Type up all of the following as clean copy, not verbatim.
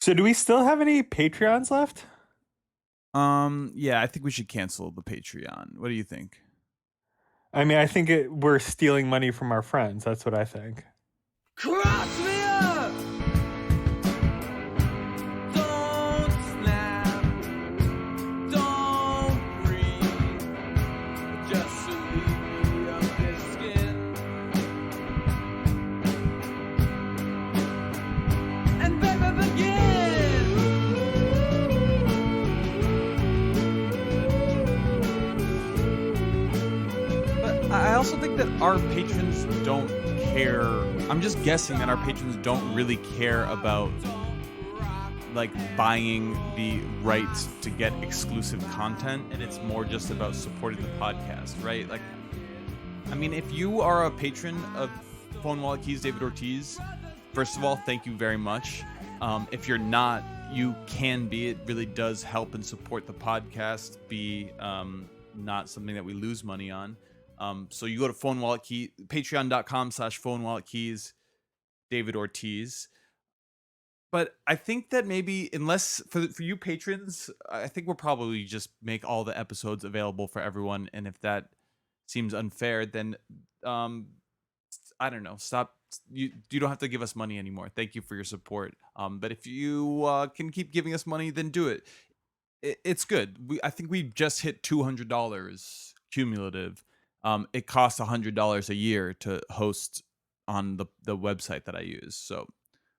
So do we still have any Patreons left? Yeah, I think we should cancel the Patreon. What do you think? I mean, I think we're stealing money from our friends. That's what I think. Cross me up! Don't snap, don't breathe, just leave me of this skin. And baby begin! But I also think that our patrons don't care. I'm just guessing that our patrons don't really care about like buying the rights to get exclusive content, and it's more just about supporting the podcast, right? Like, I mean, if you are a patron of Phone Wallet Keys David Ortiz, first of all, thank you very much. If you're not, you can be. It really does help and support the podcast be not something that we lose money on. So you go to Phone Wallet Key, patreon.com/Phone Wallet Keys David Ortiz. But I think that maybe, unless for you patrons, I think we'll probably just make all the episodes available for everyone. And if that seems unfair, then I don't know. Stop. You don't have to give us money anymore. Thank you for your support. But if you can keep giving us money, then do it. It's good. I think we just hit $200 cumulative. It costs $100 a year to host on the website that I use. So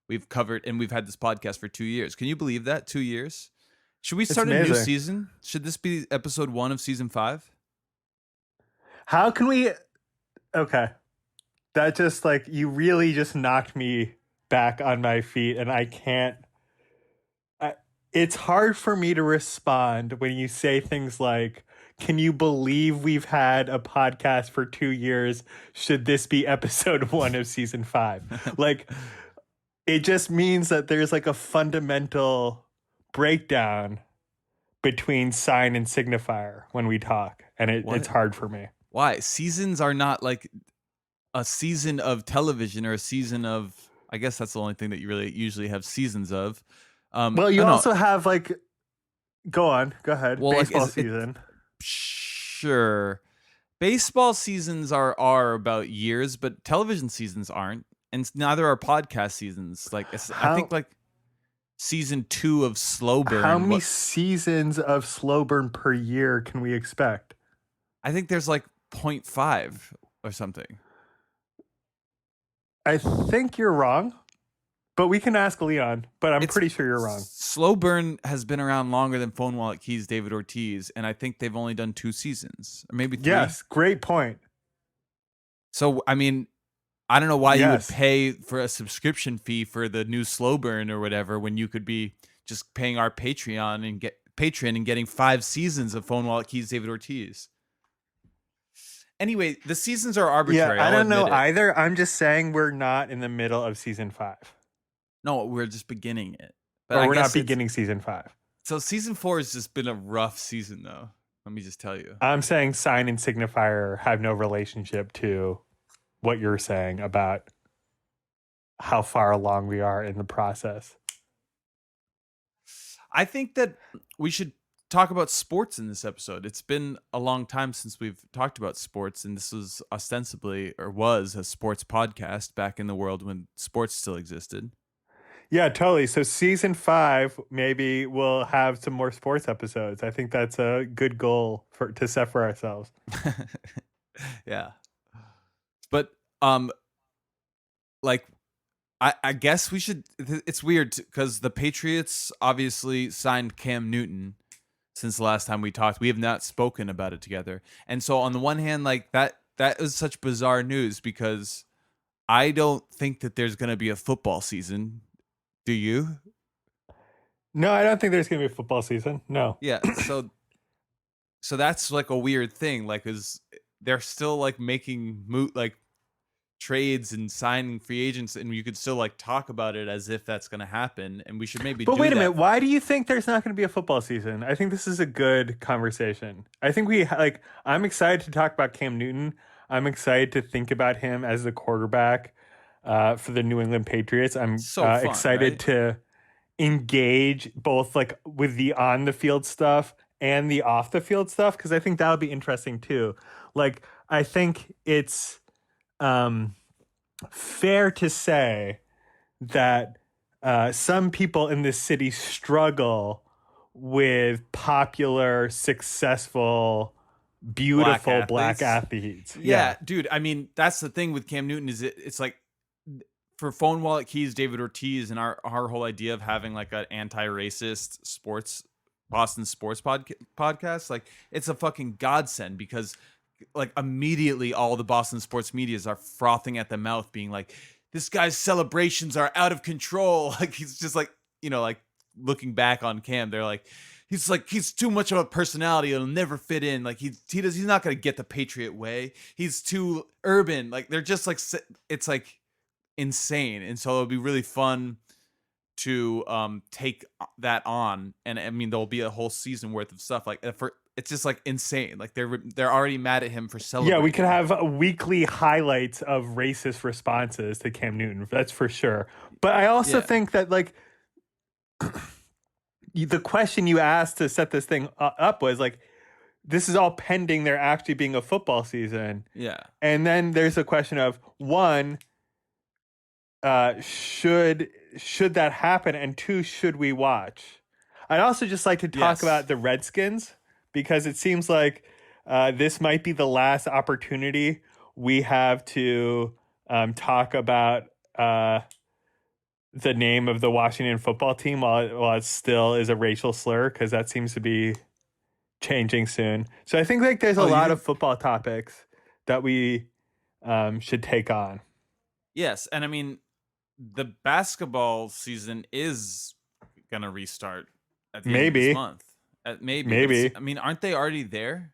we've covered, and we've had this podcast for 2 years. Can you believe that? 2 years. Should we It's start a new amazing. season? Should this be episode 1 of season 5? How can we? Okay, that just like you really just knocked me back on my feet, and I can't. It's hard for me to respond when you say things like, "Can you believe we've had a podcast for 2 years? Should this be episode 1 of season 5?" Like, it just means that there's like a fundamental breakdown between sign and signifier when we talk, and it's What? hard for me. Why? Seasons are not like a season of television or a season of. I guess that's the only thing that you really usually have seasons of. Well, you Oh no. also have like, go on, go ahead. Well, like Baseball is it season. sure. Baseball seasons are about years, but television seasons aren't, and neither are podcast seasons. Like I How think like season 2 of Slow how Burn. many What seasons of slow burn per year can we expect? I think there's like point 0.5 or something. I think you're wrong, but we can ask Leon. But I'm It's pretty sure you're wrong. Slow Burn has been around longer than Phone Wallet Keys David Ortiz, and I think they've only done 2 seasons or maybe 3. Yes, great point. So I mean, I don't know why you would Yes. pay for a subscription fee for the new Slow Burn or whatever when you could be just paying our Patreon and getting 5 seasons of Phone Wallet Keys David Ortiz. Anyway, the seasons are Yeah, arbitrary. I I'll don't know admit it. either. I'm just saying we're not in the middle of season 5. No, we're just beginning it. But Or I we're not guess beginning season 5. so season 4 has just been a rough season though. Let me just tell you. I'm saying sign and signifier have no relationship to what you're saying about how far along we are in the process. I think that we should talk about sports in this episode. It's been a long time since we've talked about sports, and this was ostensibly or was a sports podcast back in the world when sports still existed. Yeah, totally. So season 5, maybe we'll have some more sports episodes. I think that's a good goal to set for ourselves. Yeah. But like I guess we should it's weird because the Patriots obviously signed Cam Newton since the last time we talked. We have not spoken about it together. And so on the one hand, like that is such bizarre news because I don't think that there's going to be a football season. Do you? No, I don't think there's going to be a football season. No. Yeah, so that's like a weird thing, like is they're still like making like trades and signing free agents, and you could still like talk about it as if that's going to happen, and we should maybe But do wait a that. minute. Why do you think there's not going to be a football season? I think this is a good conversation. I think I'm excited to talk about Cam Newton. I'm excited to think about him as the quarterback for the New England Patriots. I'm So fun, excited right? to engage both like with the on the field stuff and the off the field stuff, because I think that'll be interesting too. Like I think it's um fair to say that some people in this city struggle with popular, successful, beautiful black athletes. Yeah, dude. I mean, that's the thing with Cam Newton is it's like for Phone Wallet Keys, David Ortiz, and our whole idea of having like an anti-racist sports Boston sports podcast, like it's a fucking godsend because like immediately all the Boston sports medias are frothing at the mouth, being like, this guy's celebrations are out of control. Like he's just like, like looking back on Cam, they're like, he's too much of a personality. It'll never fit in. Like he's not going to get the Patriot way. He's too urban. Like they're just like, it's like insane. And so it'll be really fun to take that on. And I mean, there'll be a whole season worth of stuff like it's just like insane. Like they're already mad at him for celebrating. Yeah, we could have weekly highlights of racist responses to Cam Newton. That's for sure. But I also think that like the question you asked to set this thing up was like, this is all pending there actually being a football season. Yeah. And then there's a question of one, should that happen? And two, should we watch? I'd also just like to talk about the Redskins, because it seems like this might be the last opportunity we have to talk about the name of the Washington football team while it still is a racial slur, because that seems to be changing soon. So I think like there's a lot of football topics that we should take on. Yes, and I mean the basketball season is gonna restart at the end of this month. Maybe. I mean, aren't they already there?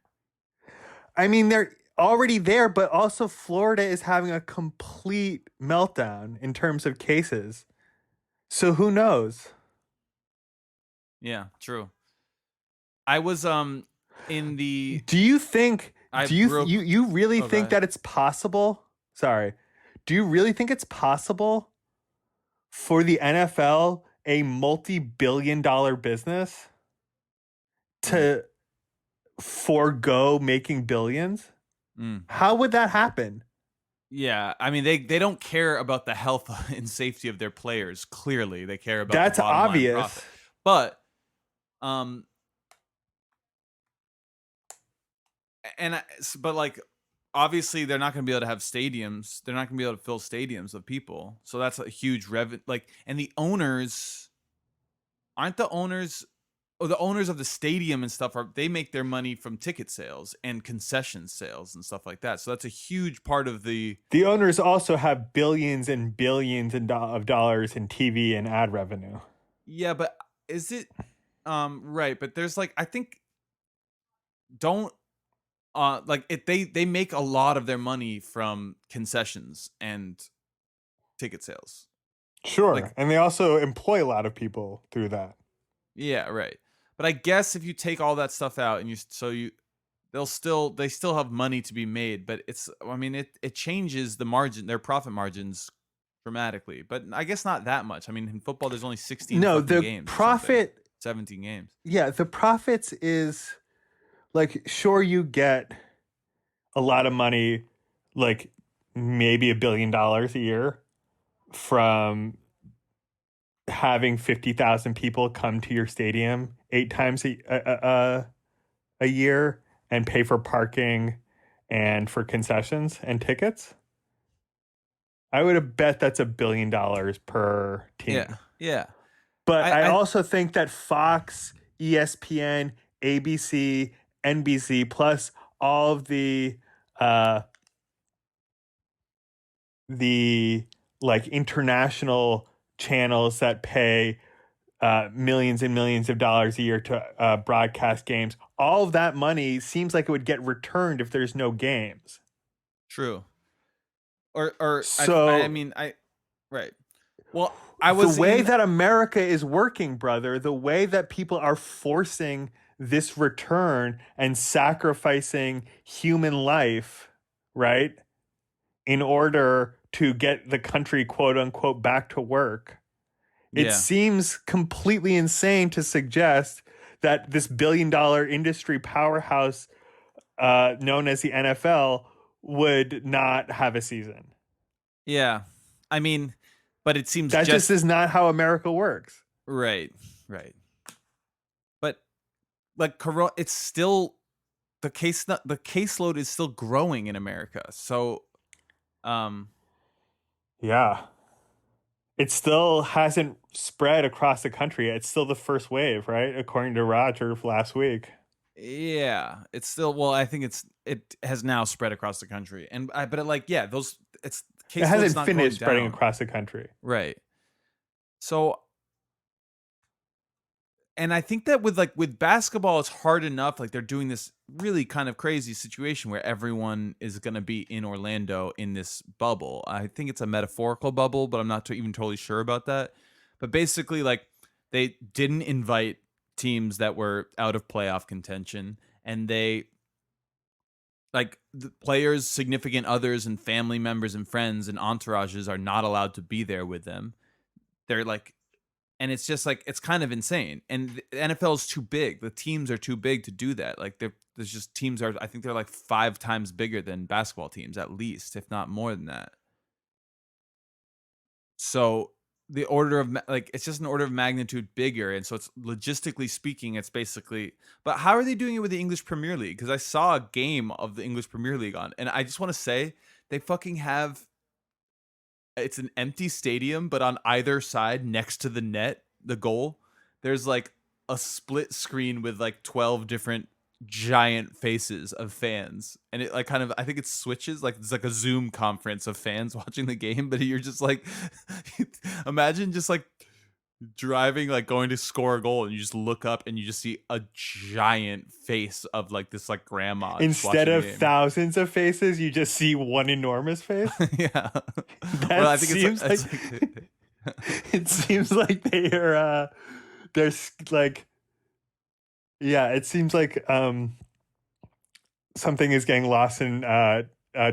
I mean, they're already there, but also Florida is having a complete meltdown in terms of cases. So who knows? Yeah, true. I was in the. Do you think? You really think that it's possible? Sorry. Do you really think it's possible for the NFL, a multi-billion-dollar business, to forego making billions? How would that happen? Yeah, I mean they don't care about the health and safety of their players. Clearly, they care about that's the bottom obvious. Line profit. But but like obviously they're not going to be able to have stadiums. They're not going to be able to fill stadiums of people. So that's a huge revenue. Like, and the owners aren't the owners. Oh, the owners of the stadium and stuff they make their money from ticket sales and concession sales and stuff like that. So that's a huge part of the owners also have billions and billions of dollars in TV and ad revenue. Yeah, but is it right? But there's like I think they make a lot of their money from concessions and ticket sales. Sure, and they also employ a lot of people through that. Yeah, right. But I guess if you take all that stuff out and they still have money to be made, but it changes the margin, their profit margins dramatically. But I guess not that much. I mean, in football there's only 16 games. Profit 17 games. Yeah, the profits is like sure you get a lot of money, like maybe $1 billion a year from having 50,000 people come to your stadium 8 times a year and pay for parking and for concessions and tickets. I would have bet that's $1 billion per team. Yeah. But I also think that Fox, ESPN, ABC, NBC, plus all of the like international channels that pay millions and millions of dollars a year to broadcast games. All of that money seems like it would get returned if there's no games. True. Right. Well, the way that America is working, brother, the way that people are forcing this return and sacrificing human life, right, in order to get the country, quote unquote, back to work, It Yeah. seems completely insane to suggest that this billion-dollar industry powerhouse known as the NFL would not have a season. Yeah. I mean, but it seems That just just is not how America works. right. Right. But like corona, it's still the caseload is still growing in America. So um Yeah. It still hasn't spread across the country. It's still the first wave, right? According to Roger last week. yeah, it's still well, I think it has now spread across the country. And but like yeah, those it's It caseload's hasn't not going finished spreading down. across the country. Right. So and I think that with basketball, it's hard enough. Like they're doing this really kind of crazy situation where everyone is going to be in Orlando in this bubble. I think it's a metaphorical bubble, but I'm not even totally sure about that. But basically, like they didn't invite teams that were out of playoff contention, and they like the players, significant others, and family members and friends and entourages are not allowed to be there with them. They're like and it's just like it's kind of insane. And the NFL is too big. The teams are too big to do that. Like there's just teams are I think they're like 5 times bigger than basketball teams at least, if not more than that. So the order of like it's just an order of magnitude bigger, and so it's logistically speaking, it's basically. But how are they doing it with the English Premier League? Because I saw a game of the English Premier League on, and I just want to say they fucking have it's an empty stadium, but on either side, next to the net, the goal, there's like a split screen with like 12 different giant faces of fans. And it like kind of, I think it switches, like it's like a Zoom conference of fans watching the game, but you're just like, imagine just like driving, like going to score a goal, and you just look up and you just see a giant face of like this like grandma just Instead watching the of game. thousands of faces, you just see one enormous face. Yeah. That Well, I think seems it's like like it seems like there's like yeah, it seems like something is getting lost in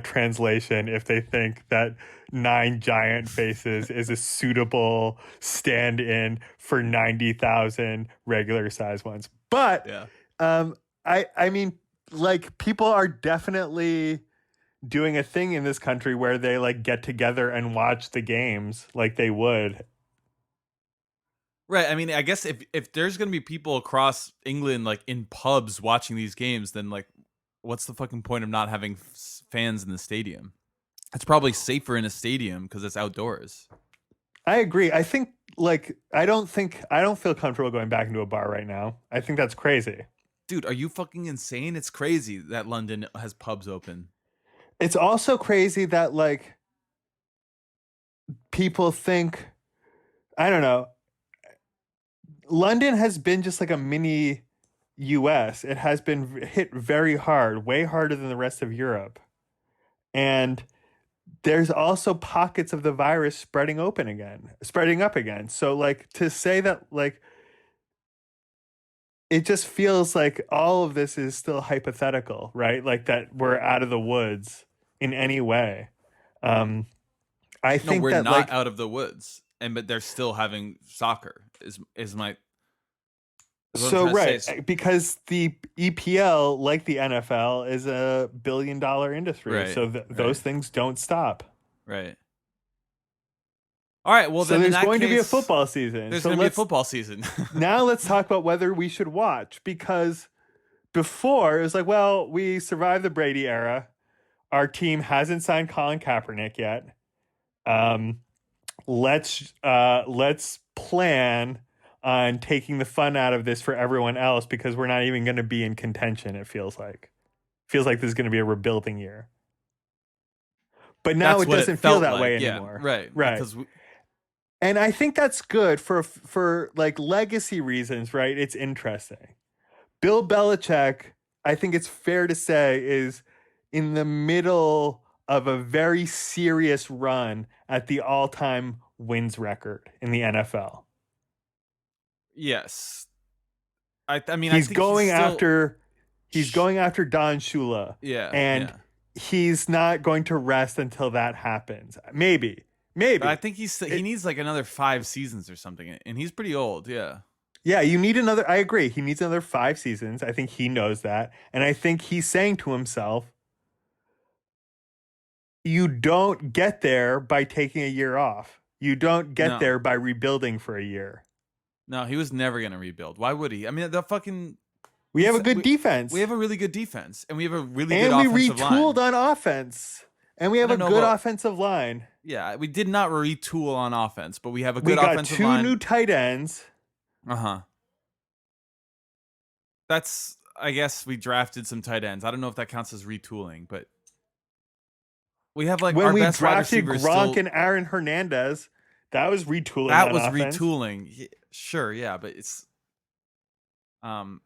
translation if they think that 9 giant faces is a suitable stand-in for 90,000 regular size ones. But yeah. I mean, like people are definitely doing a thing in this country where they like get together and watch the games like they would. Right. I mean, I guess if there's gonna be people across England like in pubs watching these games, then like, what's the fucking point of not having fans in the stadium? It's probably safer in a stadium because it's outdoors. I agree. I think like I don't feel comfortable going back into a bar right now. I think that's crazy. Dude, are you fucking insane? It's crazy that London has pubs open. It's also crazy that like people think I don't know. London has been just like a mini US. It has been hit very hard, way harder than the rest of Europe. And there's also pockets of the virus spreading up again. So like to say that like it just feels like all of this is still hypothetical, right? Like that we're out of the woods in any way. I No, think we're that not like out of the woods, and but they're still having soccer. Is what I'm so trying to right say. because the EPL, like the NFL, is a billion-dollar industry. Right, So those things don't stop. Right. All right. Well, So then in there's that going to be a case, football season. there's So going to be a football season. now let's talk about whether we should watch because before it was like, well, we survived the Brady era. Our team hasn't signed Colin Kaepernick yet. Let's plan on taking the fun out of this for everyone else because we're not even going to be in contention. It feels like this is going to be a rebuilding year. But now That's it what doesn't feel felt that like. way Yeah, anymore. right. Right. Because And I think that's good for like legacy reasons, right? It's interesting. Bill Belichick, I think it's fair to say, is in the middle of a very serious run at the all-time wins record in the NFL. yes, I mean, I He's think going he's still, going after Don Shula, yeah, and yeah. he's not going to rest until that happens. Maybe, But I Maybe. think he needs like another 5 seasons or something, and he's pretty old. Yeah. Yeah, you need another. I agree. He needs another 5 seasons. I think he knows that. And I think he's saying to himself, you don't get there by taking a year off. You don't get No, there by rebuilding for a year. no, he was never gonna rebuild. Why would he? I mean, the fucking We have a good we defense. have a really good defense, and we have a really good And we offensive retooled line. on offense. And we I have a don't know good about offensive line. yeah, we did not retool on offense, but we have a We good got offensive two line. new tight ends. Uh-huh. That's I guess we drafted some tight ends. I don't know if that counts as retooling, but we have like When our we best wide drafted receivers Gronk still. and Aaron Hernandez, that was retooling That on was offense. retooling. Sure, yeah, but um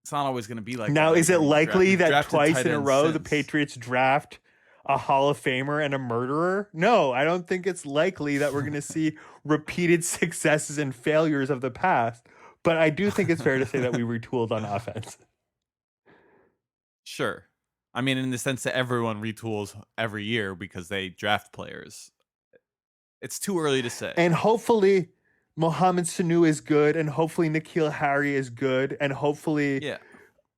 it's not always going to be like Now, that. is it likely We've that drafted twice tight in a ends row the since. Patriots draft a Hall of Famer and a murderer? No, I don't think it's likely that we're going to see repeated successes and failures of the past. But I do think it's fair to say that we retooled on offense. Sure. I mean, in the sense that everyone retools every year because they draft players. It's too early to say. And hopefully, Mohamed Sanu is good, and hopefully, N'Keal Harry is good, and hopefully, Yeah.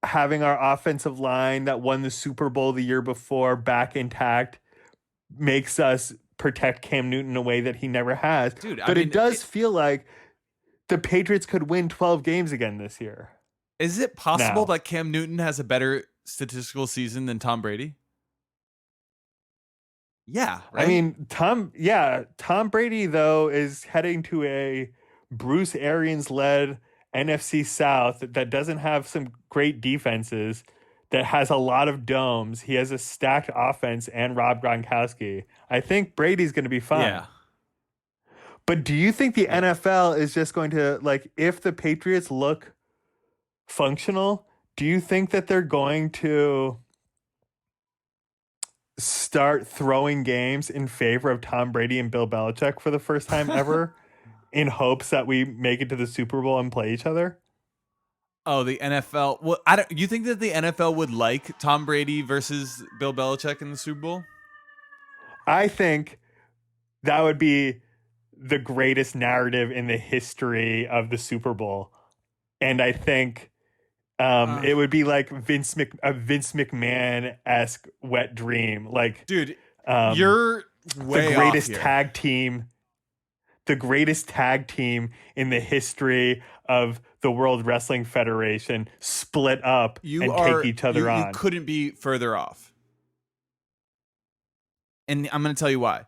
having our offensive line that won the Super Bowl the year before back intact makes us protect Cam Newton in a way that he never has. Dude, I But mean, it does feel like the Patriots could win 12 games again this year. is it possible Now. that Cam Newton has a better statistical season than Tom Brady? Yeah, right? I mean, Tom Brady, though, is heading to a Bruce Arians led NFC South that doesn't have some great defenses, that has a lot of domes. He has a stacked offense and Rob Gronkowski. I think Brady's going to be fine. Yeah. But do you think the NFL is just going to, like, if the Patriots look functional, do you think that they're going to start throwing games in favor of Tom Brady and Bill Belichick for the first time ever in hopes that we make it to the Super Bowl and play each other? Oh, the NFL. Well, you think that the NFL would like Tom Brady versus Bill Belichick in the Super Bowl? I think that would be the greatest narrative in the history of the Super Bowl. And I think it would be like a Vince McMahon-esque wet dream. Like, dude, the you're way greatest off here. tag team, the greatest tag team in the history of the World Wrestling Federation split up and take each other on. You couldn't be further off. And I'm going to tell you why.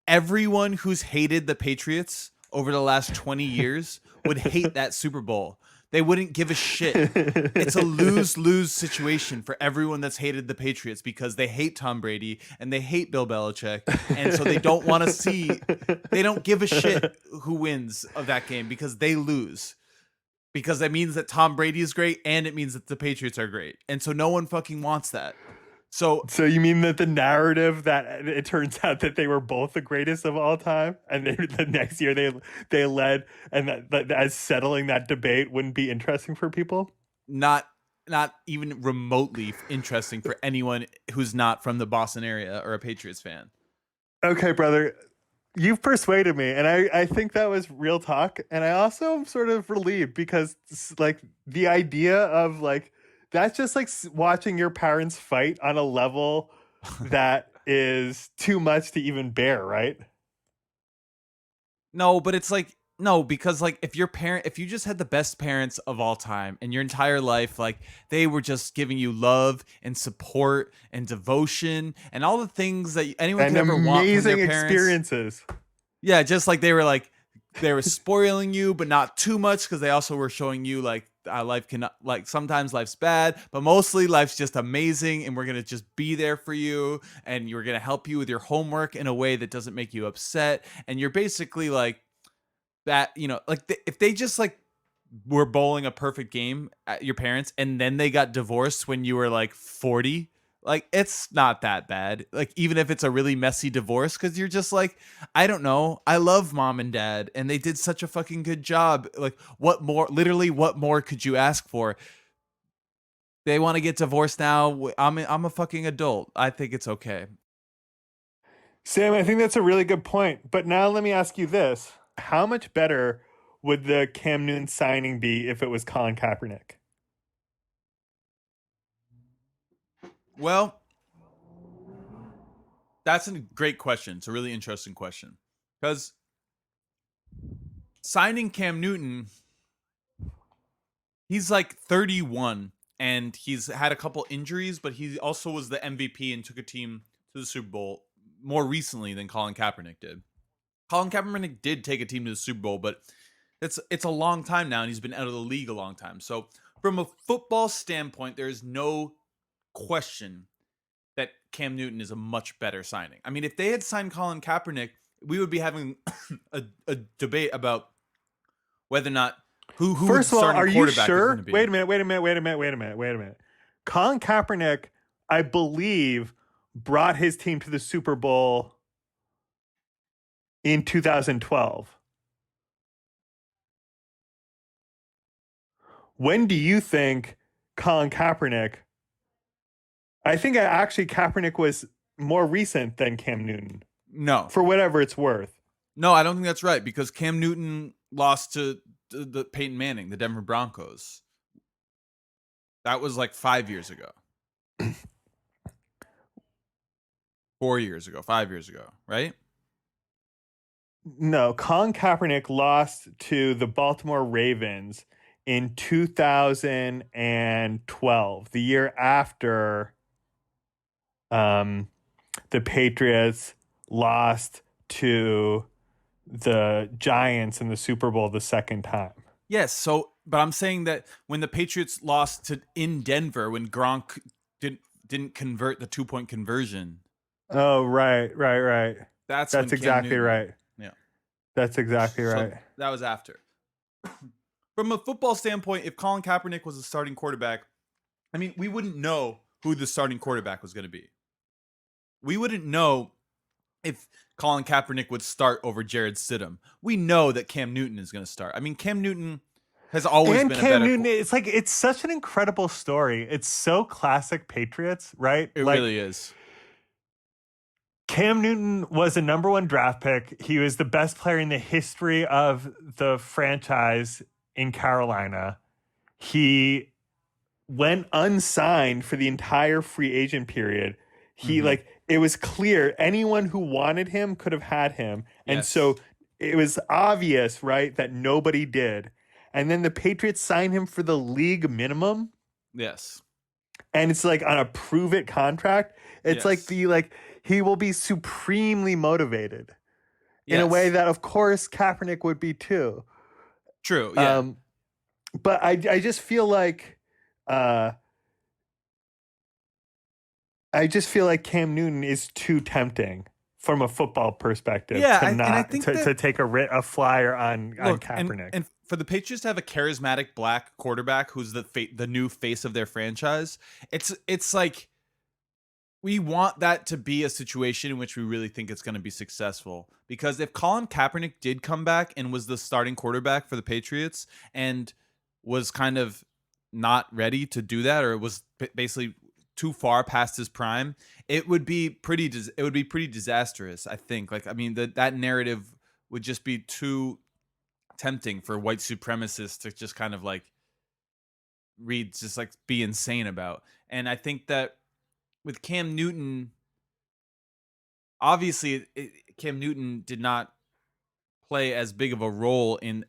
Everyone who's hated the Patriots over the last 20 years would hate that Super Bowl. They wouldn't give a shit. It's a lose-lose situation for everyone that's hated the Patriots because they hate Tom Brady and they hate Bill Belichick. And so they don't want to they don't give a shit who wins of that game because they lose. Because that means that Tom Brady is great and it means that the Patriots are great. And so no one fucking wants that. So you mean that the narrative that it turns out that they were both the greatest of all time, and the next year they led, and that as settling that debate wouldn't be interesting for people? not even remotely interesting for anyone who's not from the Boston area or a Patriots fan. Okay, brother, you've persuaded me, and I think that was real talk, and I also am sort of relieved because, like, the idea of, like, that's just like watching your parents fight on a level that is too much to even bear, right? No, but it's like, no, because like if you just had the best parents of all time and your entire life, like they were just giving you love and support and devotion and all the things that anyone And could ever want from amazing their parents. experiences. Yeah, just like they were spoiling you, but not too much because they also were showing you like life can, like, sometimes life's bad, but mostly life's just amazing, and we're gonna just be there for you, and you're gonna help you with your homework in a way that doesn't make you upset, and you're basically like that, like if they just like were bowling a perfect game at your parents, and then they got divorced when you were like 40. Like, it's not that bad. Like, even if it's a really messy divorce, because you're just like, I don't know. I love mom and dad, and they did such a fucking good job. Like, what more could you ask for? They want to get divorced now. I'm a fucking adult. I think it's okay. Sam, I think that's a really good point. But now let me ask you this. How much better would the Cam Newton signing be if it was Colin Kaepernick? Well, that's a great question. It's a really interesting question because signing Cam Newton, he's like 31 and he's had a couple injuries, but he also was the MVP and took a team to the Super Bowl more recently than Colin Kaepernick did. Colin Kaepernick did take a team to the Super Bowl, but it's a long time now, and he's been out of the league a long time. So, from a football standpoint, there is no question that Cam Newton is a much better signing. I mean, if they had signed Colin Kaepernick, we would be having a debate about whether or not who First of all, are you sure? Be. Wait a minute. Colin Kaepernick, I believe, brought his team to the Super Bowl in 2012. When do you think Colin Kaepernick? I think actually Kaepernick was more recent than Cam Newton. No. For whatever it's worth. No, I don't think that's right because Cam Newton lost to the Peyton Manning, the Denver Broncos. That was like 5 years ago. 4 years ago, 5 years ago, right? No, Colin Kaepernick lost to the Baltimore Ravens in 2012, the year after the Patriots lost to the Giants in the Super Bowl the second time. Yes, but I'm saying that when the Patriots lost to in Denver, when Gronk didn't convert the 2-point conversion. Oh, right. That's exactly right. Yeah. That's exactly right. That was after. From a football standpoint, if Colin Kaepernick was the starting quarterback, I mean, we wouldn't know who the starting quarterback was going to be. We wouldn't know if Colin Kaepernick would start over Jared Stidham. We know that Cam Newton is going to start. I mean, Cam Newton has always been a better... Newton, it's such an incredible story. It's so classic Patriots, right? It really is. Cam Newton was a number 1 draft pick. He was the best player in the history of the franchise in Carolina. He went unsigned for the entire free agent period. He it was clear anyone who wanted him could have had him. And so it was obvious, right, that nobody did. And then the Patriots signed him for the league minimum. Yes. And it's like on a prove it contract. It's he will be supremely motivated in a way that, of course, Kaepernick would be too. True. Yeah. But I just feel like Cam Newton is too tempting from a football perspective to take a flyer on Kaepernick. And for the Patriots to have a charismatic black quarterback who's the new face of their franchise, it's like we want that to be a situation in which we really think it's going to be successful. Because if Colin Kaepernick did come back and was the starting quarterback for the Patriots and was kind of not ready to do that, or was basically too far past his prime, it would be pretty disastrous, I think. Like, I mean, that narrative would just be too tempting for white supremacists to just kind of like be insane about. And I think that with Cam Newton, obviously Cam Newton did not play as big of a role in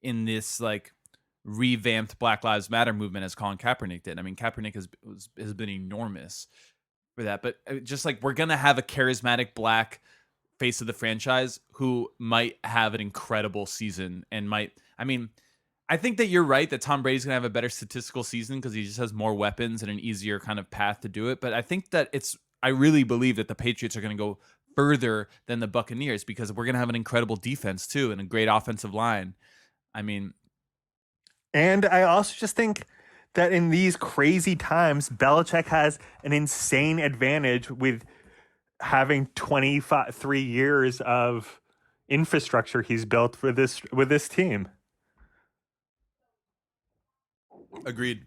this revamped Black Lives Matter movement as Colin Kaepernick did. I mean, Kaepernick has been enormous for that, but just like we're gonna have a charismatic black face of the franchise who might have an incredible season and I think that you're right that Tom Brady's gonna have a better statistical season because he just has more weapons and an easier kind of path to do it. But I think that I really believe that the Patriots are gonna go further than the Buccaneers because we're gonna have an incredible defense too and a great offensive line. I mean. And I also just think that in these crazy times, Belichick has an insane advantage with having 3 years of infrastructure he's built with this team. Agreed.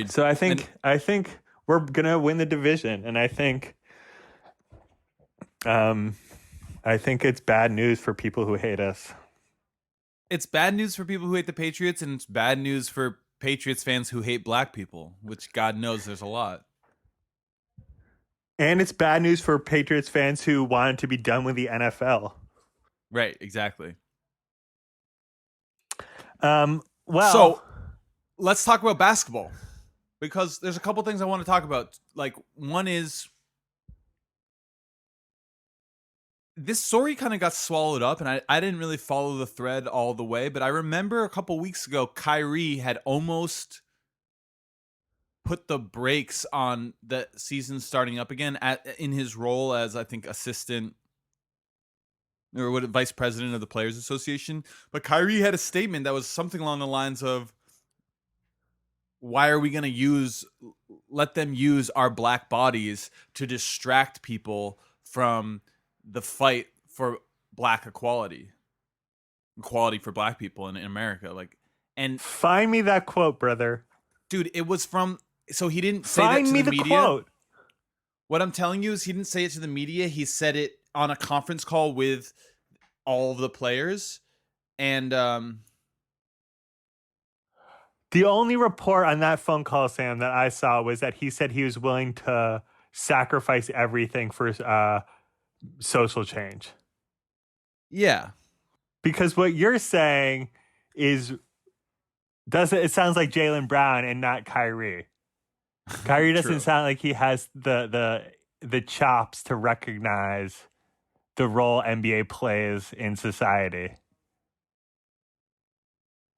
So I think we're gonna win the division, and I think Um, I think it's bad news for people who hate us. It's bad news for people who hate the Patriots, and it's bad news for Patriots fans who hate black people, which God knows there's a lot. And it's bad news for Patriots fans who wanted to be done with the NFL. Right, exactly. Well, So let's talk about basketball, because there's a couple things I want to talk about. Like, one is this story kind of got swallowed up, and I didn't really follow the thread all the way, but I remember a couple weeks ago, Kyrie had almost put the brakes on the season starting up again in his role as, I think, assistant or what, vice president of the Players Association. But Kyrie had a statement that was something along the lines of, why are we going to let them use our black bodies to distract people from the fight for black equality for black people in America? Like, and find me that quote, brother. dude, it was from, so he didn't say Find that to me the the media. quote. What I'm telling you is he didn't say it to the media. He said it on a conference call with all of the players. And The only report on that phone call, Sam, that I saw was that he said he was willing to sacrifice everything for social change. yeah. Because what you're saying is it sounds like Jaylen Brown and not Kyrie. Kyrie doesn't True. sound like he has the chops to recognize the role NBA plays in society.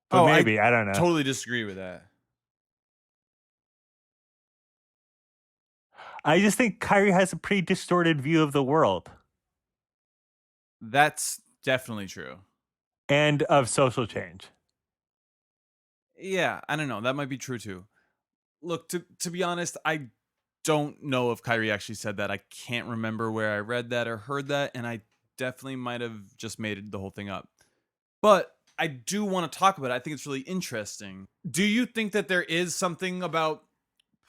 But maybe, I don't know. Totally disagree with that. I just think Kyrie has a pretty distorted view of the world That's definitely true. and of social change. Yeah, I don't know. That might be true too. Look, to be honest, I don't know if Kyrie actually said that. I can't remember where I read that or heard that, and I definitely might have just made the whole thing up. But I do want to talk about it. I think it's really interesting. Do you think that there is something about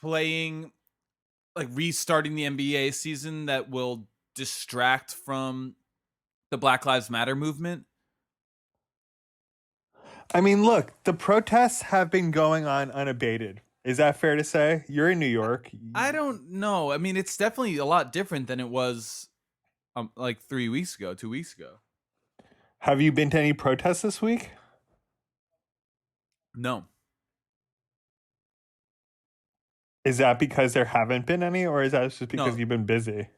playing, like restarting the NBA season, that will distract from the Black Lives Matter movement? I mean, look, the protests have been going on unabated. Is that fair to say? You're in New York. I don't know. I mean, it's definitely a lot different than it was like 2 weeks ago. Have you been to any protests this week? No. Is that because there haven't been any, or is that just because No. you've been busy?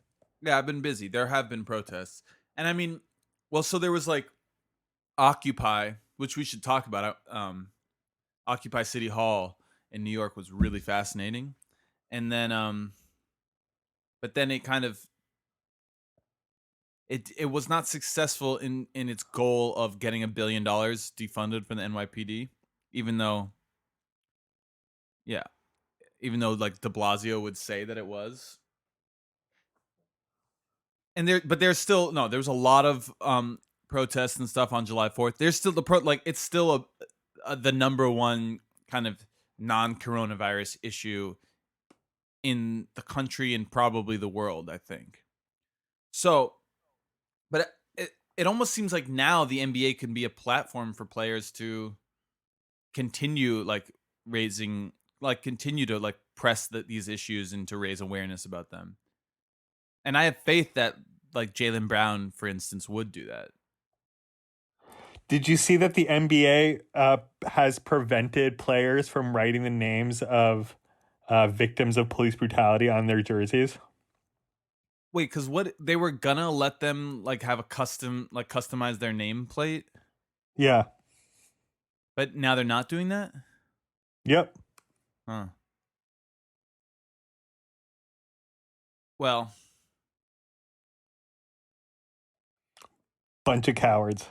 Yeah, I've been busy. There have been protests. And I mean, well, so there was like Occupy, which we should talk about. Occupy City Hall in New York was really fascinating. And then but then it kind of it was not successful in its goal of getting $1 billion defunded from the NYPD, even though like de Blasio would say that it was. And there's still no, there was a lot of protests and stuff on July 4th. There's still it's still the number one kind of non-coronavirus issue in the country and probably the world, I think. So, but it almost seems like now the NBA can be a platform for players to continue continue to press these issues and to raise awareness about them. And I have faith that like Jaylen Brown, for instance, would do that. Did you see that the NBA has prevented players from writing the names of victims of police brutality on their jerseys? Wait, because what, they were gonna let them have a customize their nameplate, Yeah. but now they're not doing that? Yep. Huh. Well, Bunch of cowards.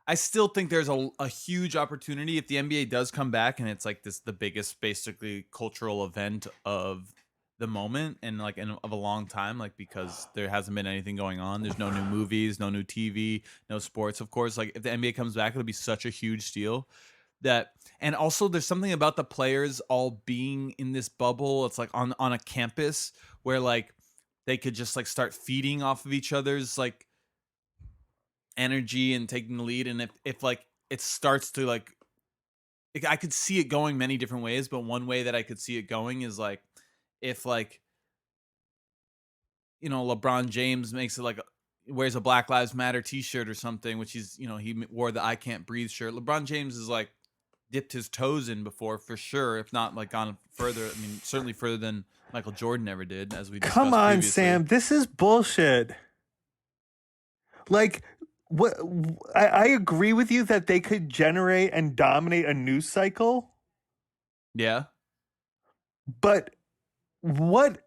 I still think there's a huge opportunity if the NBA does come back and it's the biggest basically cultural event of the moment and of a long time, because there hasn't been anything going on. There's no new movies, no new TV, no sports, of course. If the NBA comes back, it'll be such a huge deal. And also there's something about the players all being in this bubble. It's on a campus where they could just like start feeding off of each other's like energy and taking the lead. And if like it starts to like, I could see it going many different ways, but one way that I could see it going is like if like, LeBron James makes it like wears a Black Lives Matter t-shirt or something, which he's, he wore the I Can't Breathe shirt. LeBron James is like dipped his toes in before for sure, if not like gone further. I mean, certainly further than Michael Jordan ever did, as we Come discussed on, previously. Sam. This is bullshit. Like, what? I agree with you that they could generate and dominate a news cycle, Yeah. but what?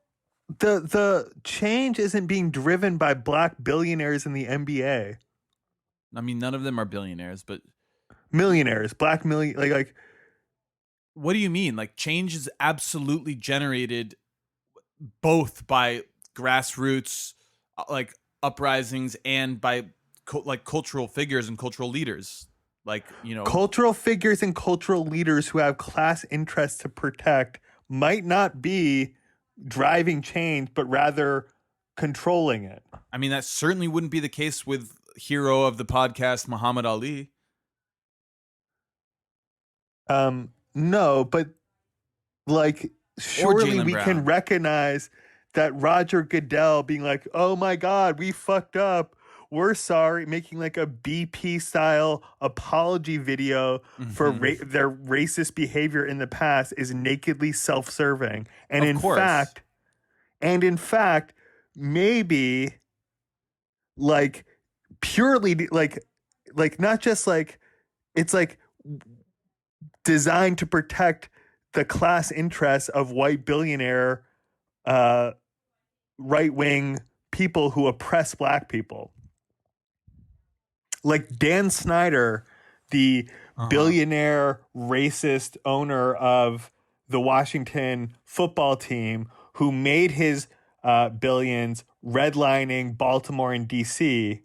The change isn't being driven by black billionaires in the NBA. I mean, none of them are billionaires, but Millionaires, black million, like what do you mean? Like change is absolutely generated both by grassroots like uprisings and by like cultural figures and cultural leaders. Like, cultural figures and cultural leaders who have class interests to protect might not be driving change, but rather controlling it. I mean, that certainly wouldn't be the case with hero of the podcast, Muhammad Ali. No, but like, surely Jaylen we Brown. can recognize that Roger Goodell being like, oh my God, we fucked up. We're sorry, making like a BP style apology video for their racist behavior in the past is nakedly self-serving. And Of course. in fact, maybe like purely like not just like it's like designed to protect the class interests of white billionaire right-wing people who oppress black people. Like Dan Snyder, the billionaire racist owner of the Washington football team, who made his billions redlining Baltimore and DC,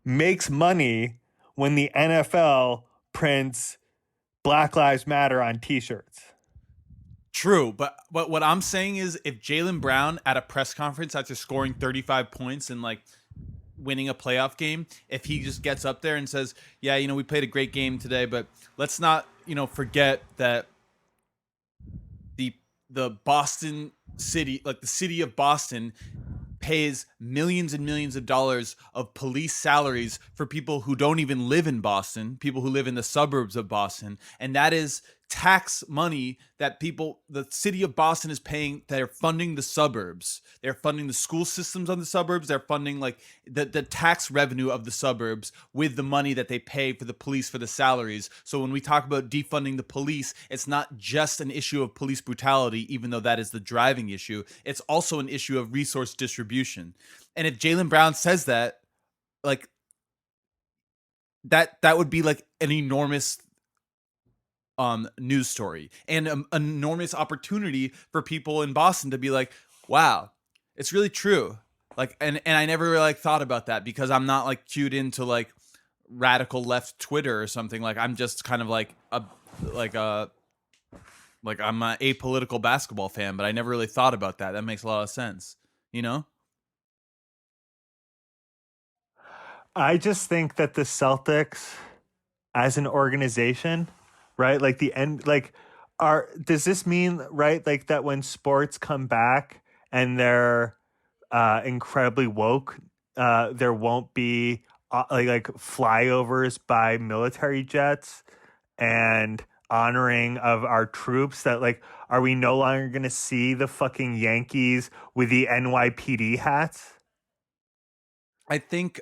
makes money when the NFL prints Black Lives Matter on t-shirts. True, but what I'm saying is if Jaylen Brown at a press conference after scoring 35 points and like winning a playoff game, if he just gets up there and says, yeah, we played a great game today, but let's not, forget that the Boston city, like the city of Boston, pays millions and millions of dollars of police salaries for people who don't even live in Boston, people who live in the suburbs of Boston. And that is tax money that the city of Boston is paying. They're funding the suburbs. They're funding the school systems on the suburbs. They're funding like the tax revenue of the suburbs with the money that they pay for the police for the salaries. So when we talk about defunding the police, it's not just an issue of police brutality, even though that is the driving issue. It's also an issue of resource distribution. And if Jaylen Brown says that, like that would be like an enormous news story and an enormous opportunity for people in Boston to be like, wow, it's really true. Like, and I never really like thought about that because I'm not like cued into like radical left Twitter or something. Like I'm just kind of like I'm an apolitical basketball fan, but I never really thought about that. That makes a lot of sense, I just think that the Celtics as an organization, right? Like the end, like does this mean, right? Like that when sports come back and they're incredibly woke, there won't be like flyovers by military jets and honoring of our troops. That like, are we no longer going to see the fucking Yankees with the NYPD hats? I think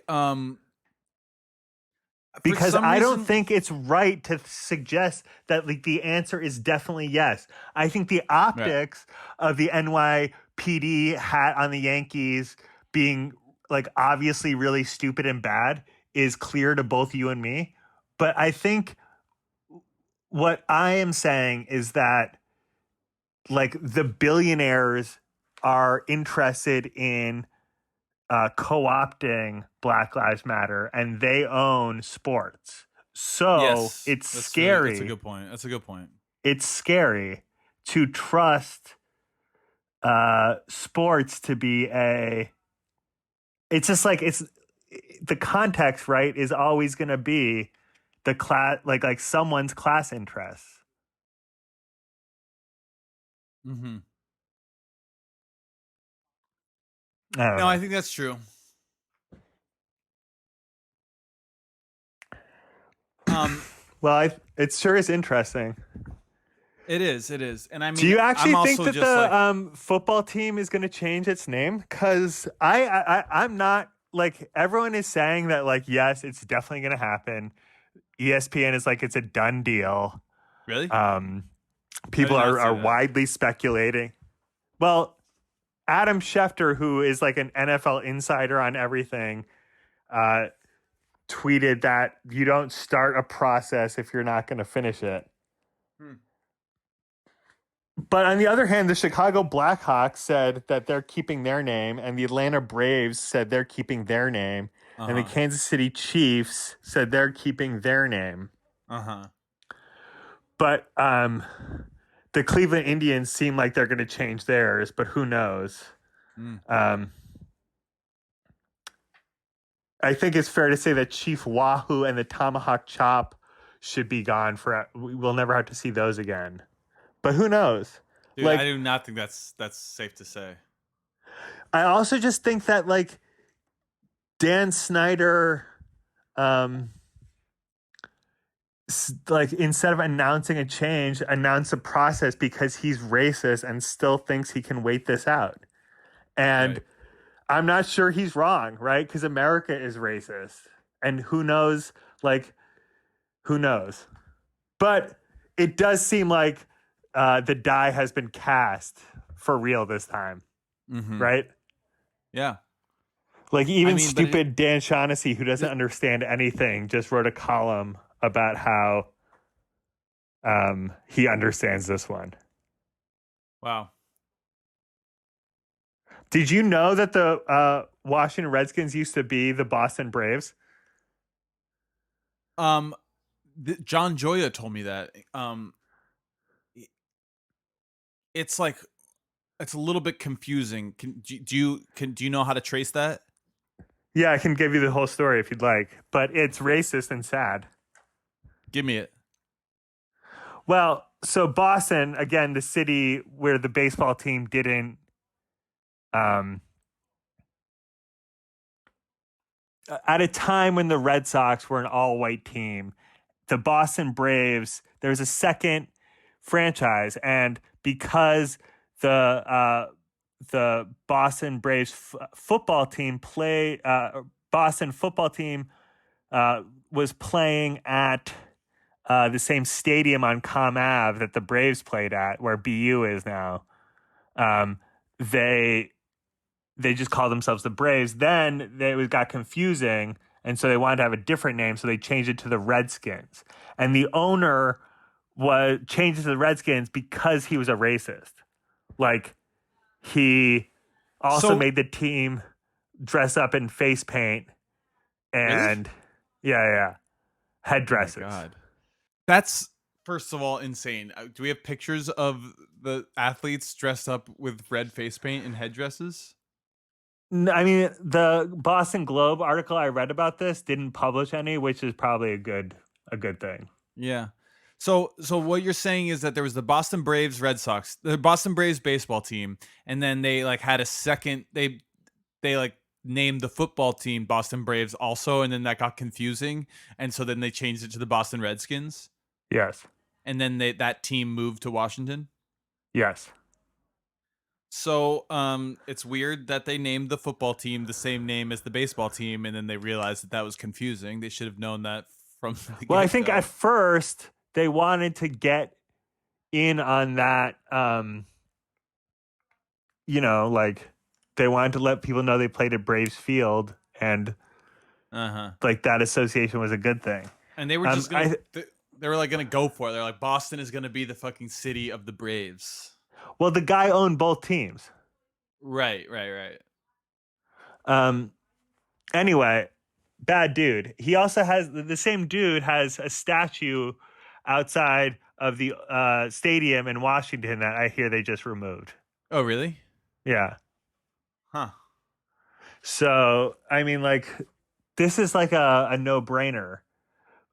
Because I don't think it's right to suggest that like the answer is definitely yes. I think the optics of the NYPD hat on the Yankees being like obviously really stupid and bad is clear to both you and me. But I think what I am saying is that like the billionaires are interested in co-opting Black Lives Matter and they own sports. So it's scary. That's a good point. It's scary to trust sports to be a. It's just like it's the context, right? Is always going to be the class, like someone's class interests. Mm-hmm. I don't No, know. I think that's true. Um, Well, it sure is interesting. it is, and I Do mean, you I'm actually think also that just the like, football team is going to change its name? Because I'm not like everyone is saying that like yes, it's definitely going to happen. ESPN is like it's a done deal. really? Um, I People did not see are that. widely speculating. Well, Adam Schefter, who is like an NFL insider on everything, uh, tweeted that you don't start a process if you're not going to finish it. Hmm. But on the other hand, the Chicago Blackhawks said that they're keeping their name, and the Atlanta Braves said they're keeping their name, and the Uh-huh. Kansas City Chiefs said they're keeping their name. Uh-huh. But the Cleveland Indians seem like they're going to change theirs, but who knows? Mm. Um, I think it's fair to say that Chief Wahoo and the Tomahawk Chop should be gone for. We'll never have to see those again. But who knows? Dude, I Like, do not think that's safe to say. I also just think that like Dan Snyder, um, like instead of announcing a change, announce a process because he's racist and still thinks he can wait this out. And Right. I'm not sure he's wrong, right? Because America is racist, and who knows? Like, who knows? But it does seem like the die has been cast for real this time, Mm-hmm. right? Yeah. Like I even mean, but stupid Dan Shaughnessy, who doesn't th- understand anything, just wrote a column about how he understands this one. wow. Did you know that the Washington Redskins used to be the Boston Braves? Um, John Joya told me that. It's like it's a little bit confusing. Do you know how to trace that? Yeah, I can give you the whole story if you'd like, but it's racist and sad. Give me it. Well, so Boston, again, the city where the baseball team didn't um at a time when the Red Sox were an all-white team, the Boston Braves, there was a second franchise, and because the Boston Braves football team Boston football team was playing at the same stadium on Com Ave that the Braves played at, where BU is now. Um, they they just called themselves the Braves. Then it got confusing, and so they wanted to have a different name, so they changed it to the Redskins. And the owner was changed it to the Redskins because he was a racist. Like he also So made the team dress up in face paint really? and yeah, Oh my headdresses. god. That's first of all insane. Do we have pictures of the athletes dressed up with red face paint and headdresses? I mean, the Boston Globe article I read about this didn't publish any, which is probably a good thing. Yeah. So what you're saying is that there was the Boston Braves Red Sox, the Boston Braves baseball team, and then they like had a second they like named the football team Boston Braves also, and then that got confusing, and so then they changed it to the Boston Redskins, Yes. and then that team moved to Washington. Yes. So it's weird that they named the football team the same name as the baseball team, and then they realized that that was confusing. They should have known that from the Well, I get think at go. first they wanted to get in on that like they wanted to let people know they played at Braves Field and Uh huh. like that association was a good thing. And they were just gonna. I They were like gonna go for it. They're like, Boston is gonna be the fucking city of the Braves. Well, the guy owned both teams. Right, right, right. Um anyway, bad dude. He also has the same dude has a statue outside of the stadium in Washington that I hear they just removed. Oh, really? Yeah. Huh. So, I mean, like, this is like a no-brainer.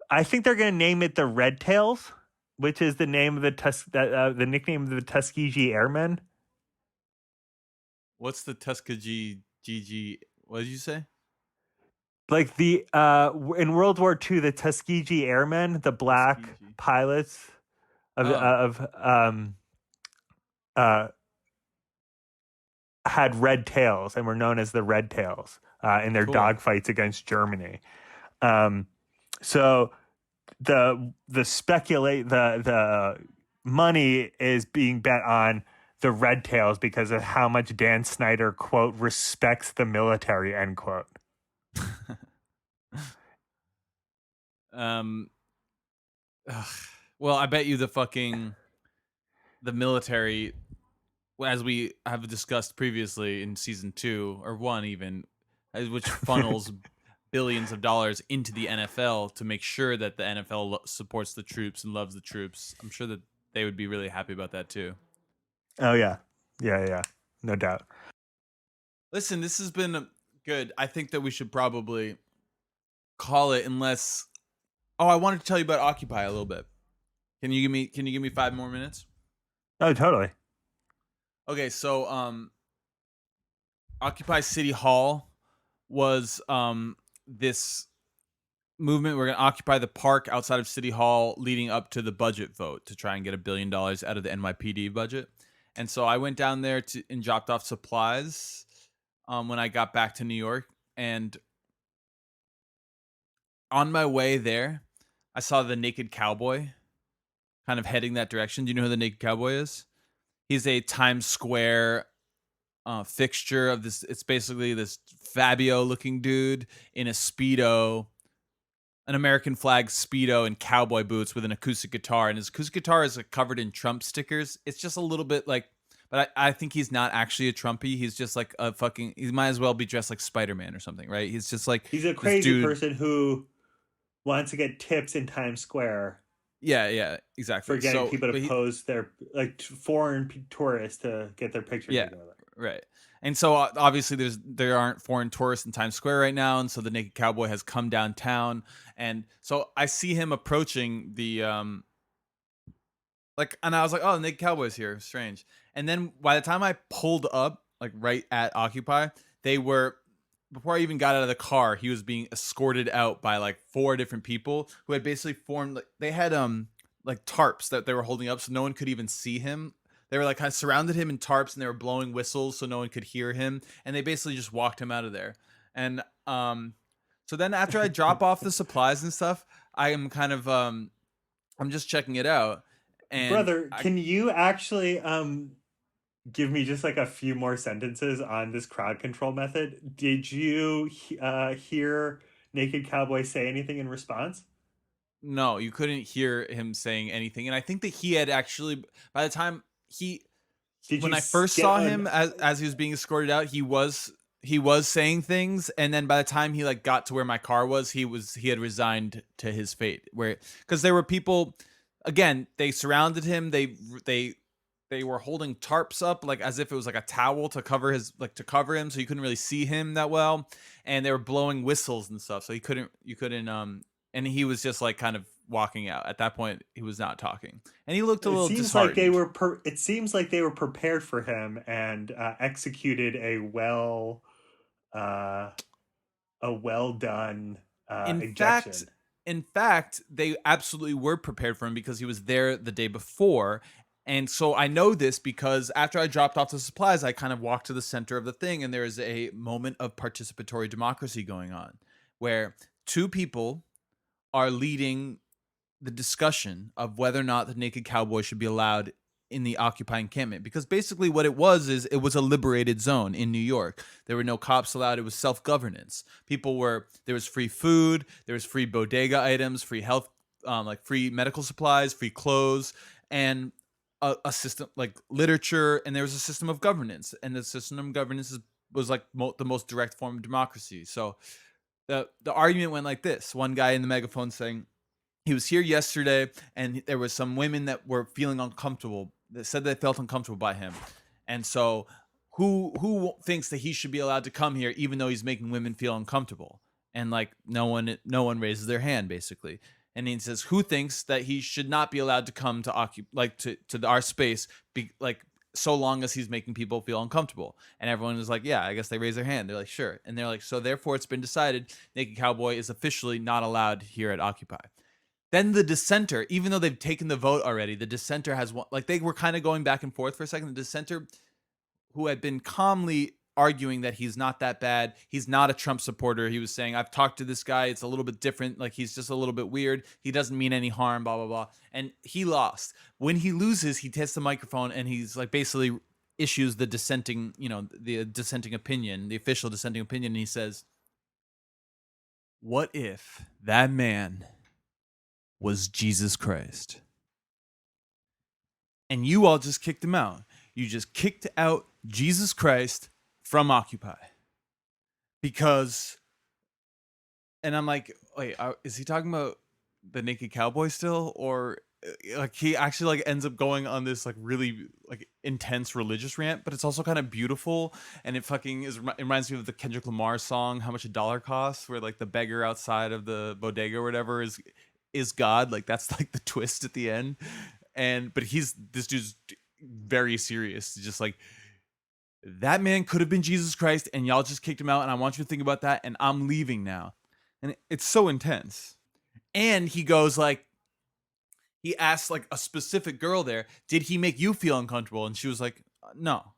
I think they're going to name it the Red Tails, which is the name of the nickname of the Tuskegee Airmen. What's the Tuskegee GG? What did you say? Like in World War II, the Tuskegee Airmen, the black Tuskegee. pilots Oh, of uh had red tails and were known as the Red Tails in their cool. dogfights against Germany. Um, so the money is being bet on the Red Tails because of how much Dan Snyder, quote, respects the military, end quote. um. Ugh. Well, I bet you the military, as we have discussed previously in season 2 or 1 even, which funnels billions of dollars into the NFL to make sure that the NFL supports the troops and loves the troops. I'm sure that they would be really happy about that too. Oh yeah, yeah, no doubt. Listen, this has been good. I think that we should probably call it, unless. Oh, I wanted to tell you about Occupy a little bit. Can you give me 5 more minutes? Oh, totally. Okay, so Occupy City Hall was this movement. We're going to occupy the park outside of City Hall leading up to the budget vote to try and get $1 billion out of the NYPD budget. And so I went down there and dropped off supplies when I got back to New York. And on my way there, I saw the Naked Cowboy kind of heading that direction. Do you know who the Naked Cowboy is? He's a Times Square fixture of this. It's basically this Fabio looking dude in a Speedo, an American flag Speedo and cowboy boots with an acoustic guitar. And his acoustic guitar is like covered in Trump stickers. It's just a little bit like, but I think he's not actually a Trumpy. He's just like a fucking, he might as well be dressed like Spider-Man or something, right? He's just like He's a this crazy dude. person who wants to get tips in Times Square Yeah, for exactly. getting So, people to but he, pose their like foreign tourists to get their picture yeah, taken with it. right. And so obviously there aren't foreign tourists in Times Square right now, and so the Naked Cowboy has come downtown, and so I see him approaching the like, and I was like, oh, the Naked Cowboy's here, strange. And then by the time I pulled up, like right at Occupy, they were, before I even got out of the car, he was being escorted out by like 4 different people who had basically formed, like, they had like tarps that they were holding up so no one could even see him. They were like kind of surrounded him in tarps and they were blowing whistles so no one could hear him, and they basically just walked him out of there. And so then after I drop off the supplies and stuff, I am kind of I'm just checking it out, and Brother, can you actually give me just like a few more sentences on this crowd control method? Did you hear Naked Cowboy say anything in response? no, you couldn't hear him saying anything. And I think that he had actually, by the time Did when you I first get saw an him as he was being escorted out, he was saying things, and then by the time he like got to where my car was, he had resigned to his fate. Where, because there were people, again, they surrounded him. They were holding tarps up like as if it was like a towel to cover him, so you couldn't really see him that well, and they were blowing whistles and stuff, so you couldn't and he was just like kind of walking out. At that point, he was not talking, and he looked a It little seems like they disheartened. were it seems like they were prepared for him and executed uh, a well done In fact, ejection. they absolutely were prepared for him because he was there the day before. And so I know this because after I dropped off the supplies, I kind of walked to the center of the thing, and there is a moment of participatory democracy going on where 2 people are leading the discussion of whether or not the Naked Cowboy should be allowed in the Occupy encampment. Because basically what it was is it was a liberated zone in New York. There were no cops allowed. It was self-governance. There was free food, there was free bodega items, free health, like free medical supplies, free clothes, and a system like literature, and there was a system of governance. And the system of governance was like the most direct form of democracy. So the argument went like this: one guy in the megaphone saying, he was here yesterday, and there was some women that were feeling uncomfortable, that said they felt uncomfortable by him. And so who thinks that he should be allowed to come here even though he's making women feel uncomfortable? And like no one raises their hand basically. And he says, who thinks that he should not be allowed to come to to our space, so long as he's making people feel uncomfortable? And everyone is like, yeah, I guess they raise their hand. They're like, sure. And they're like, so therefore it's been decided Naked Cowboy is officially not allowed here at Occupy. Then the dissenter, even though they've taken the vote already, the dissenter has one, like they were kind of going back and forth for a second. The dissenter, who had been calmly arguing that he's not that bad, he's not a Trump supporter. He was saying, I've talked to this guy. It's a little bit different. Like he's just a little bit weird. He doesn't mean any harm, blah, blah, blah. And he lost. When he loses, he takes the microphone and he's like basically issues the dissenting, the dissenting opinion, the official dissenting opinion. And he says, what if that man was Jesus Christ? And you all just kicked him out. You just kicked out Jesus Christ from Occupy. Because, and I'm like, wait, is he talking about the Naked Cowboy still? Or like he actually like ends up going on this like really like intense religious rant, but it's also kind of beautiful. And it reminds me of the Kendrick Lamar song, How Much a Dollar Costs, where like the beggar outside of the bodega or whatever is God. Like that's like the twist at the end. But this dude's very serious. Just like, that man could have been Jesus Christ and y'all just kicked him out, and I want you to think about that, and I'm leaving now. And it's so intense. And he goes like, he asked like a specific girl there, did he make you feel uncomfortable? And she was like, no.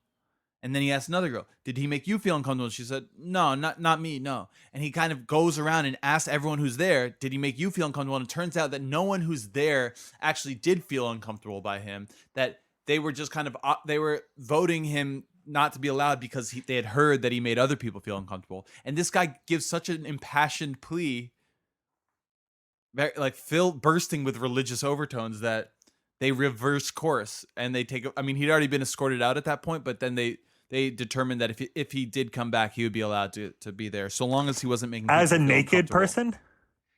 And then he asked another girl, did he make you feel uncomfortable? And she said, no, not me, no. And he kind of goes around and asks everyone who's there, did he make you feel uncomfortable? And it turns out that no one who's there actually did feel uncomfortable by him, that they were just kind of, they were voting him not to be allowed because they had heard that he made other people feel uncomfortable. And this guy gives such an impassioned plea, very, like bursting with religious overtones, that they reverse course and they take, I mean, he'd already been escorted out at that point, but then they determined that if he did come back, he would be allowed to be there, so long as he wasn't making as a naked person.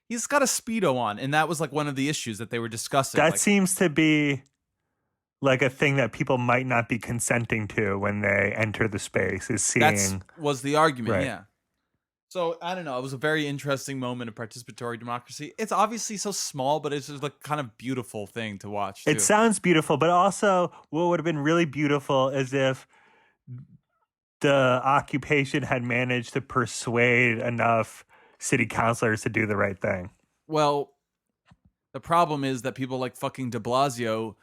He's got a Speedo on, and that was like one of the issues that they were discussing. That seems to be like a thing that people might not be consenting to when they enter the space, is seeing. Was the argument, right. Yeah. So I don't know. It was a very interesting moment of participatory democracy. It's obviously so small, but it's just like kind of beautiful thing to watch, too. It sounds beautiful, but also what would have been really beautiful is if the occupation had managed to persuade enough city councilors to do the right thing. Well, the problem is that people like fucking de Blasio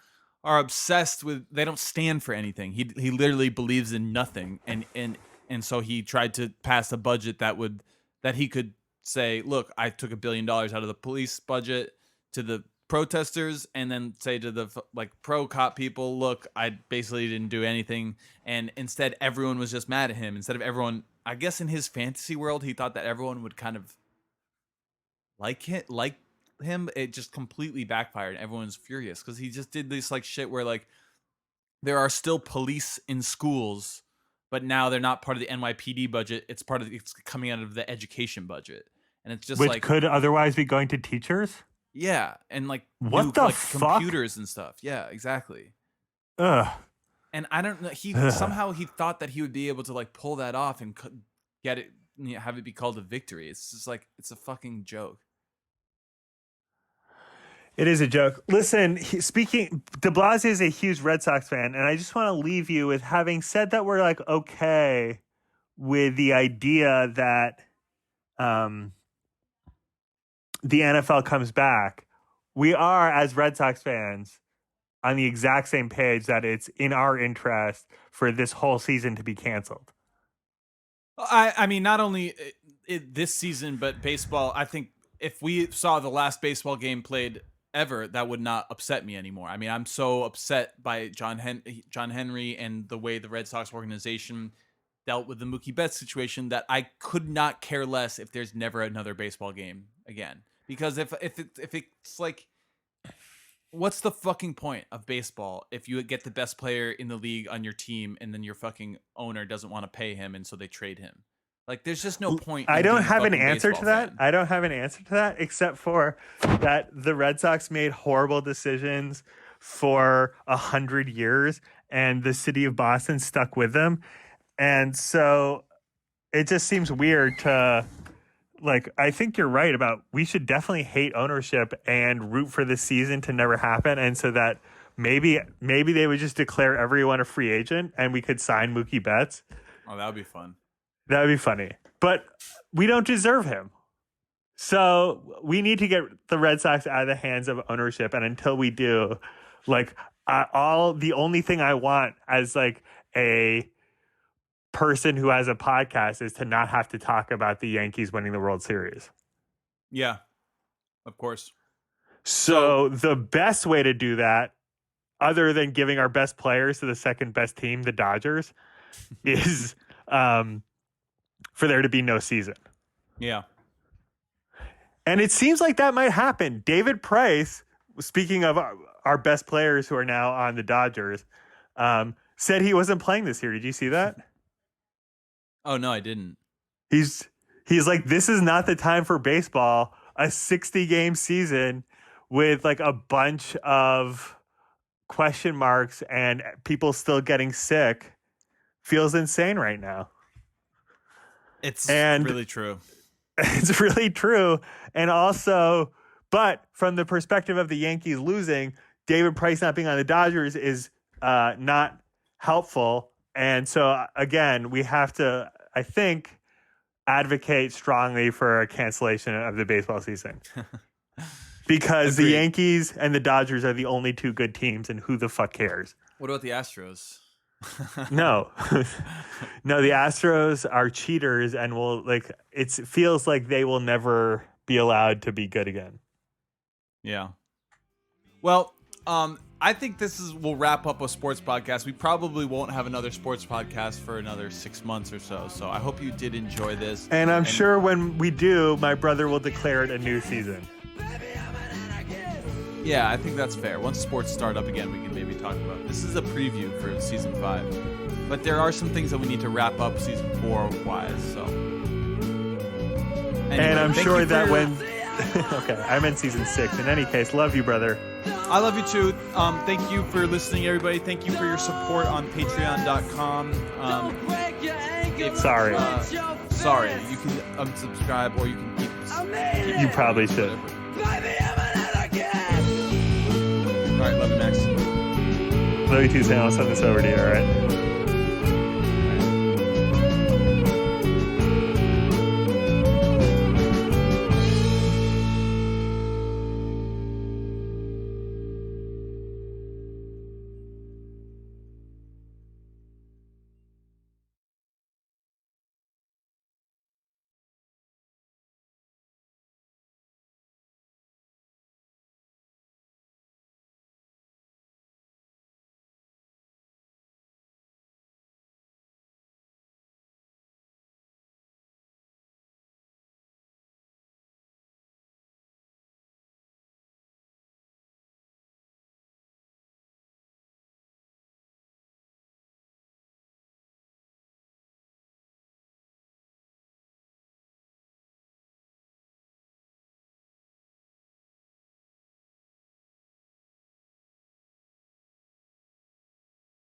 are obsessed with, they don't stand for anything. He literally believes in nothing. And so he tried to pass a budget that he could say, look, I took $1 billion out of the police budget to the protesters, and then say to the like pro cop people, look, I basically didn't do anything. And instead everyone was just mad at him. Instead of everyone, I guess in his fantasy world, he thought that everyone would kind of like him. It just completely backfired. Everyone's furious because he just did this like shit where like there are still police in schools, but now they're not part of the NYPD budget. It's coming out of the education budget. And it's just which could otherwise be going to teachers. Yeah, and like what the fuck? Computers and stuff. Yeah, exactly. Ugh. And I don't know. Somehow he thought that he would be able to like pull that off and get it, have it be called a victory. It's just like, it's a fucking joke. It is a joke. Listen, de Blasio is a huge Red Sox fan, and I just want to leave you with having said that we're like okay with the idea that the NFL comes back. We are, as Red Sox fans, on the exact same page that it's in our interest for this whole season to be canceled. I mean, not only this season, but baseball. I think if we saw the last baseball game played ever, that would not upset me anymore. I mean, I'm so upset by John Henry and the way the Red Sox organization dealt with the Mookie Betts situation that I could not care less if there's never another baseball game again. Because if it's like, what's the fucking point of baseball if you get the best player in the league on your team and then your fucking owner doesn't want to pay him and so they trade him? Like, there's just no point. I don't have an answer to that. I don't have an answer to that, except for that the Red Sox made horrible decisions for 100 years and the city of Boston stuck with them. And so it just seems weird to, like, I think you're right about we should definitely hate ownership and root for this season to never happen. And so that maybe they would just declare everyone a free agent and we could sign Mookie Betts. Oh, that would be fun. That would be funny. But we don't deserve him. So we need to get the Red Sox out of the hands of ownership. And until we do, like, the only thing I want as like a person who has a podcast is to not have to talk about the Yankees winning the World Series. Yeah, of course. So the best way to do that, other than giving our best players to the second best team, the Dodgers, is for there to be no season. Yeah. And it seems like that might happen. David Price, speaking of our best players who are now on the Dodgers, said he wasn't playing this year. Did you see that? Oh, no, I didn't. He's like, this is not the time for baseball. A 60-game season with like a bunch of question marks and people still getting sick feels insane right now. It's really true. It's really true. And also, but from the perspective of the Yankees losing, David Price not being on the Dodgers is not helpful. And so, again, we have to, I think, advocate strongly for a cancellation of the baseball season. Because Agreed. the Yankees and the Dodgers are the only two good teams, and who the fuck cares? What about the Astros? No. No, the Astros are cheaters and it feels like they will never be allowed to be good again. Yeah. Well, I think we'll wrap up a sports podcast. We probably won't have another sports podcast for another 6 months or so. So I hope you did enjoy this. And I'm sure when we do, my brother will declare it a new season. Yeah, I think that's fair. Once sports start up again, we can maybe talk about it. This is a preview for season 5. But there are some things that we need to wrap up season 4 wise. So anyway, and I'm sure that when okay, I'm in season 6. In any case, love you, brother. I love you too. Thank you for listening, everybody. Thank you for your support on patreon.com. Sorry. Sorry. You can unsubscribe or you can keep You probably should. All right, love you, Max. Love you too, Sam. I'll send this over to you, all right?